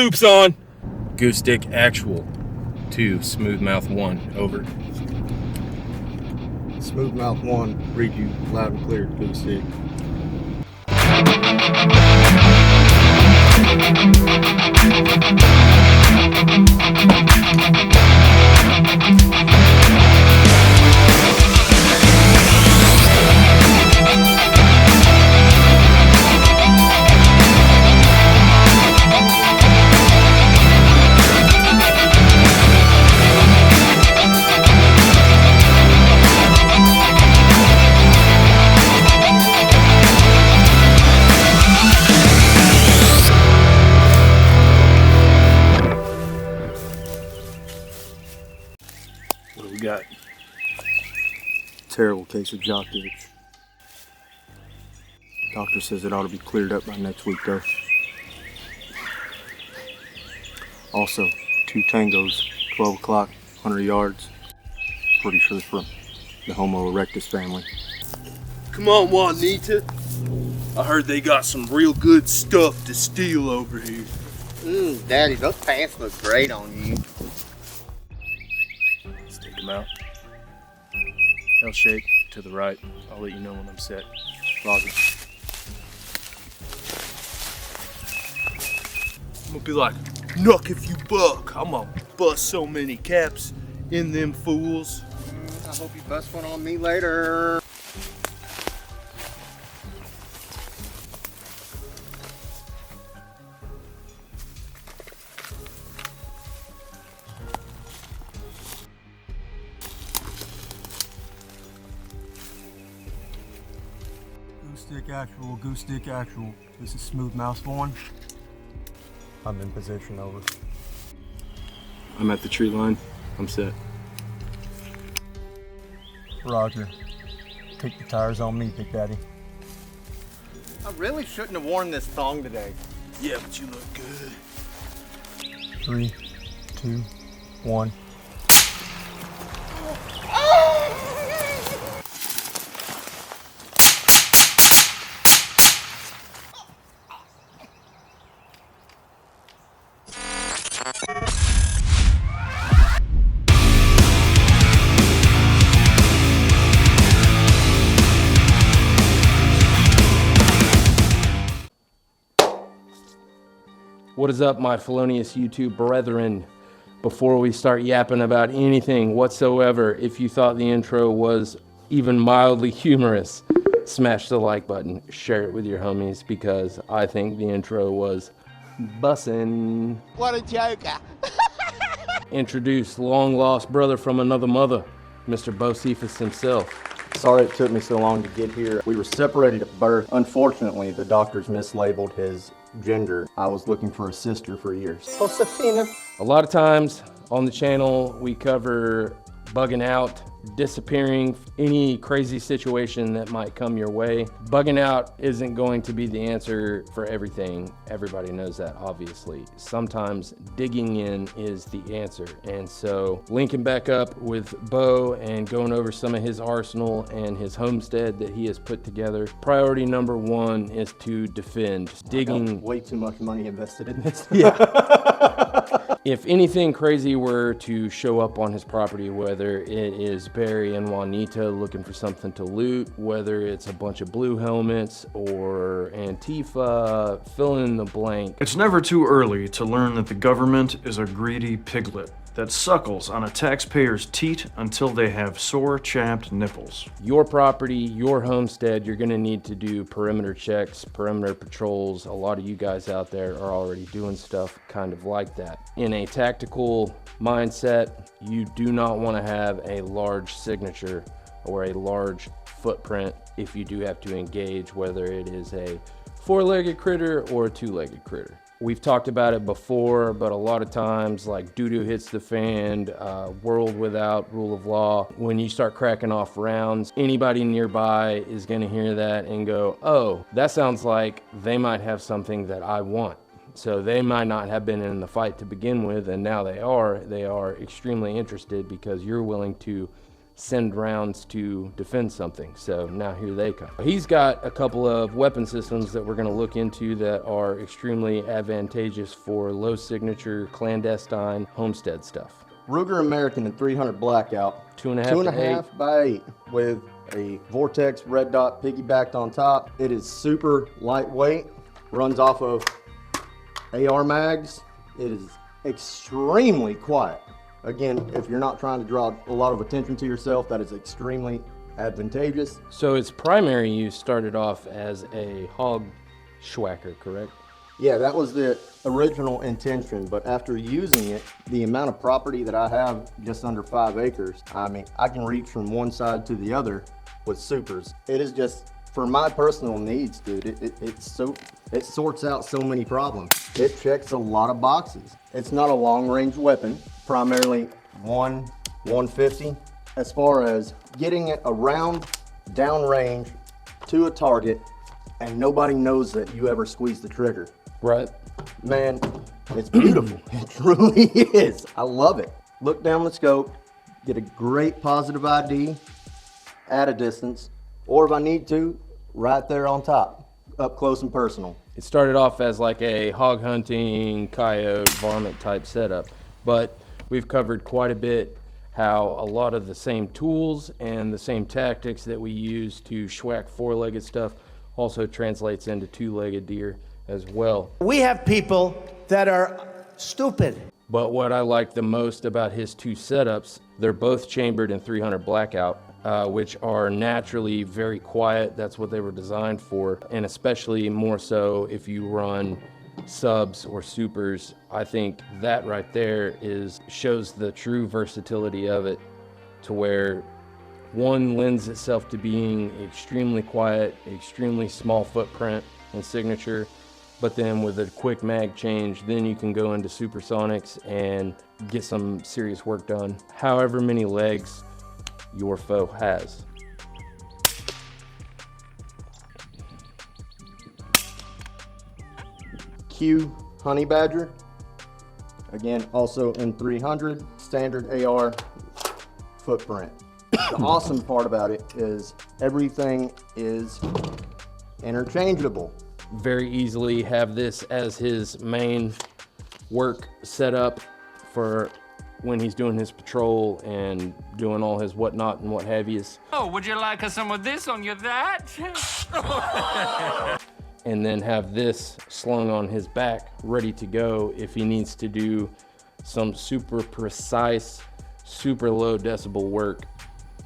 soup's on. Goose Stick Actual to Smoothmouth 1, over. Smoothmouth 1, read you loud and clear, Goose Stick. What do we got? Terrible case of jock itch. Doctor says it ought to be cleared up by next week though. Also, 2 tangos, 12 o'clock, 100 yards. Pretty sure from the Homo erectus family. Come on, Juanita. I heard they got some real good stuff to steal over here. Daddy, those pants look great on you. Let's take them out. L shape to the right. I'll let you know when I'm set. Roger. I'm gonna be like, "Knuck if you buck." I'm gonna bust so many caps in them fools. I hope you bust one on me later. Goose Stick Actual. This is Smoothmouth 1. I'm in position, over. I'm at the tree line. I'm set. Roger. Take the tires on me, Big Daddy. I really shouldn't have worn this thong today. Yeah, but you look good. 3, 2, 1. What is up, my felonious YouTube brethren? Before we start yapping about anything whatsoever, if you thought the intro was even mildly humorous, smash the like button, share it with your homies, because I think the intro was bussin'. What a joker. Introduce long lost brother from another mother, Mr. Bocephus himself. Sorry it took me so long to get here. We were separated at birth. Unfortunately, the doctors mislabeled his gender. I was looking for a sister for years. Josephina. A lot of times on the channel, we cover bugging out, disappearing, any crazy situation that might come your way. Bugging out isn't going to be the answer for everything. Everybody knows that, obviously. Sometimes digging in is the answer. And so linking back up with Bo and going over some of his arsenal and his homestead that he has put together. Priority number 1 is to defend. Digging. Way too much money invested in this. If anything crazy were to show up on his property, whether it is Barry and Juanita looking for something to loot, whether it's a bunch of blue helmets or Antifa, fill in the blank. It's never too early to learn that the government is a greedy piglet that suckles on a taxpayer's teat until they have sore, chapped nipples. Your property, your homestead, you're gonna need to do perimeter checks, perimeter patrols. A lot of you guys out there are already doing stuff kind of like that. In a tactical mindset, you do not wanna have a large signature or a large footprint if you do have to engage, whether it is a 4-legged critter or a 2-legged critter. We've talked about it before, but a lot of times, like doo-doo hits the fan, world without rule of law, when you start cracking off rounds, anybody nearby is gonna hear that and go, oh, that sounds like they might have something that I want. So they might not have been in the fight to begin with, and now they are extremely interested because you're willing to send rounds to defend something. So now here they come. He's got a couple of weapon systems that we're going to look into that are extremely advantageous for low signature, clandestine, homestead stuff. Ruger American in 300 Blackout. 2.5 by 8 with a Vortex red dot piggybacked on top. It is super lightweight, runs off of AR mags. It is extremely quiet. Again, if you're not trying to draw a lot of attention to yourself, that is extremely advantageous. So its primary use started off as a hog schwacker, correct? Yeah, that was the original intention, but after using it, the amount of property that I have, just under 5 acres, I mean, I can reach from one side to the other with supers. It is just, for my personal needs, dude, it sorts out so many problems. It checks a lot of boxes. It's not a long-range weapon, primarily 150. As far as getting it around, downrange, to a target, and nobody knows that you ever squeeze the trigger. Right. Man, it's beautiful. It truly is. I love it. Look down the scope, get a great positive ID at a distance, or if I need to, right there on top, up close and personal. It started off as like a hog hunting, coyote, varmint type setup, but we've covered quite a bit how a lot of the same tools and the same tactics that we use to schwack 4-legged stuff also translates into 2-legged deer as well. We have people that are stupid. But what I like the most about his 2 setups, they're both chambered in 300 Blackout, which are naturally very quiet. That's what they were designed for. And especially more so if you run subs or supers, I think that right there shows the true versatility of it, to where one lends itself to being extremely quiet, extremely small footprint and signature, but then with a quick mag change, then you can go into supersonics and get some serious work done, however many legs your foe has. Q Honey Badger, again, also in 300, standard AR footprint. The awesome part about it is everything is interchangeable. Very easily have this as his main work setup for when he's doing his patrol and doing all his whatnot and what have yous. Oh, would you like some of this on your that? And then have this slung on his back, ready to go if he needs to do some super precise, super low decibel work.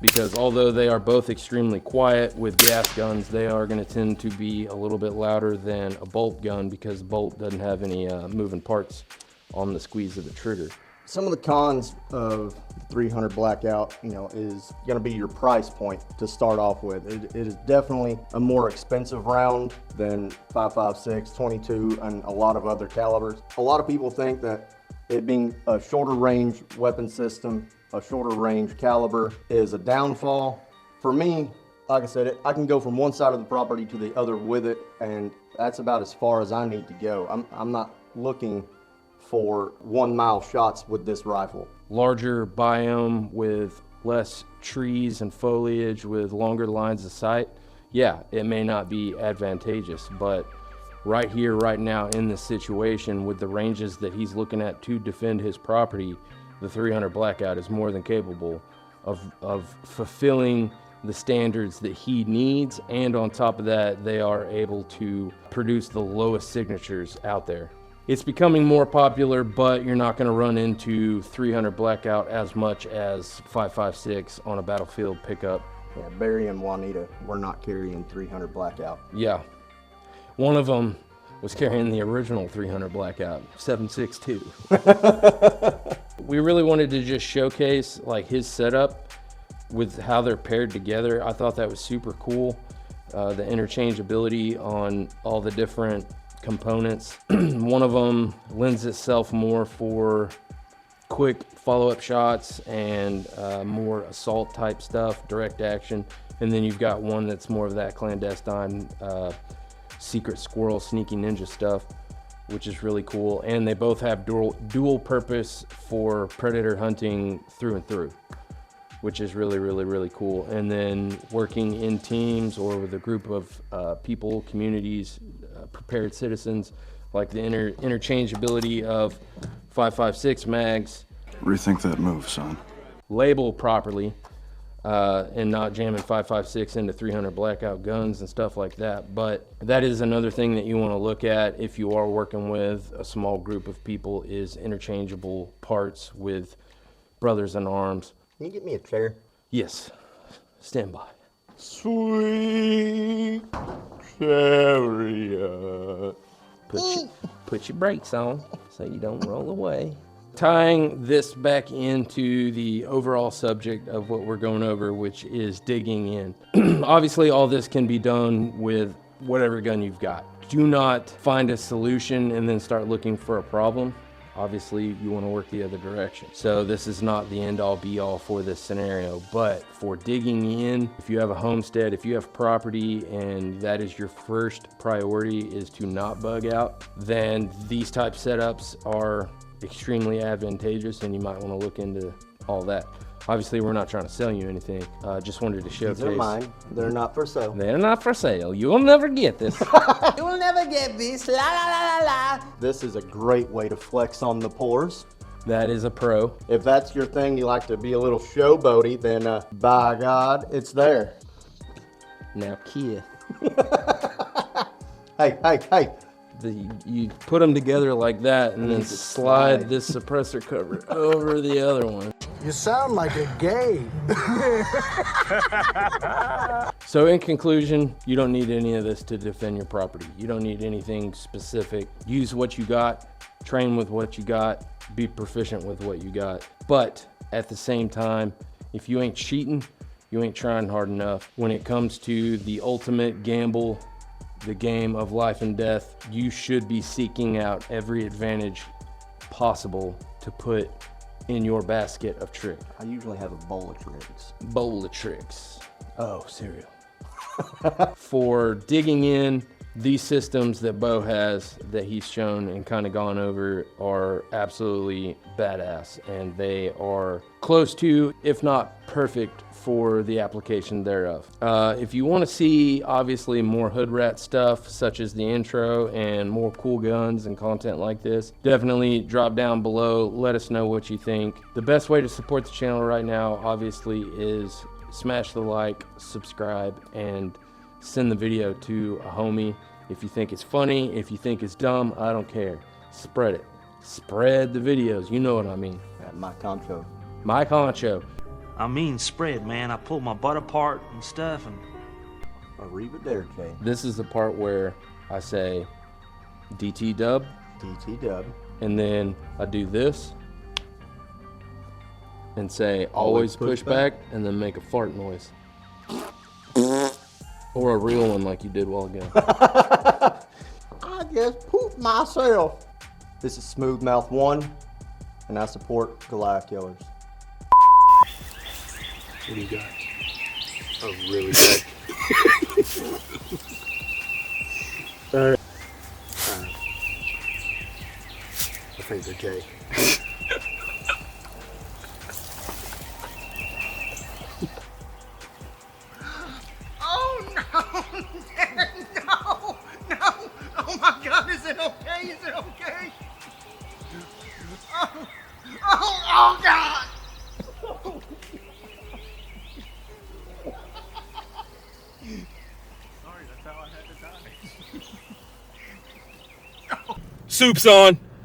Because although they are both extremely quiet with gas guns, they are going to tend to be a little bit louder than a bolt gun, because the bolt doesn't have any moving parts on the squeeze of the trigger. Some of the cons of 300 Blackout, is going to be your price point to start off with. It is definitely a more expensive round than 5.56, 22, and a lot of other calibers. A lot of people think that it being a shorter range weapon system, a shorter range caliber, is a downfall. For me, like I said, I can go from one side of the property to the other with it, and that's about as far as I need to go. I'm not looking for 1 mile shots with this rifle. Larger biome with less trees and foliage with longer lines of sight, yeah, it may not be advantageous, but right here, right now in this situation with the ranges that he's looking at to defend his property, the 300 Blackout is more than capable of fulfilling the standards that he needs, and on top of that, they are able to produce the lowest signatures out there. It's becoming more popular, but you're not going to run into 300 Blackout as much as 5.56 on a battlefield pickup. Yeah, Barry and Juanita were not carrying 300 Blackout. Yeah. One of them was carrying the original 300 Blackout, 7.62. We really wanted to just showcase like his setup with how they're paired together. I thought that was super cool. The interchangeability on all the different components. One of them lends itself more for quick follow-up shots and more assault type stuff, direct action. And then you've got one that's more of that clandestine secret squirrel sneaky ninja stuff, which is really cool. And they both have dual purpose for predator hunting through and through. which is really, really, really cool. And then working in teams or with a group of people, communities, prepared citizens, like the interchangeability of 5.56 mags. Rethink that move, son. Label properly, and not jamming 5.56 into 300 blackout guns and stuff like that. But that is another thing that you want to look at if you are working with a small group of people, is interchangeable parts with brothers in arms. Can you get me a chair? Yes, stand by. Sweet chariot. Put your brakes on so you don't roll away. Tying this back into the overall subject of what we're going over, which is digging in. Obviously, all this can be done with whatever gun you've got. Do not find a solution and then start looking for a problem. Obviously, you want to work the other direction. So this is not the end-all be-all for this scenario, but for digging in, if you have a homestead, if you have property, and that is your first priority is to not bug out, then these type setups are extremely advantageous, and you might want to look into all that. Obviously, we're not trying to sell you anything. Just wanted to showcase. These are mine. They're not for sale. They're not for sale. You will never get this. You will never get this. La la la la la. This is a great way to flex on the pores. That is a pro. If that's your thing, you like to be a little showboaty, then by God, it's there. Now, Keith. Hey. You put them together like that and then need to slide slide. this suppressor cover over the other one. You sound like a gay. So in conclusion, you don't need any of this to defend your property. You don't need anything specific. Use what you got, train with what you got, be proficient with what you got. But at the same time, if you ain't cheating, you ain't trying hard enough. When it comes to the ultimate gamble, the game of life and death, you should be seeking out every advantage possible to put in your basket of tricks. I usually have a bowl of tricks. Bowl of tricks. Oh, cereal. For digging in, these systems that Bo has, that he's shown and kind of gone over, are absolutely badass, and they are close to, if not perfect, for the application thereof. If you want to see, obviously, more hood rat stuff, such as the intro and more cool guns and content like this, definitely drop down below. Let us know what you think. The best way to support the channel right now, obviously, is smash the like, subscribe, and send the video to a homie. If you think it's funny, if you think it's dumb, I don't care. Spread it. Spread the videos. You know what I mean. My concho. My concho. I mean spread, man. I pull my butt apart and stuff, and Arriba there, Jay. This is the part where I say DT dub, DT dub. and then I do this and say always push back, and then make a fart noise. Or a real one like you did a while ago. I just pooped myself. This is Smooth Mouth 1, and I support Goliath Killers. What do you got? Oh, really good. I think they're gay. Oh no! No! Oh my God! Is it okay? Is it okay? Oh God! Sorry, that's how I had to die. Soup's on.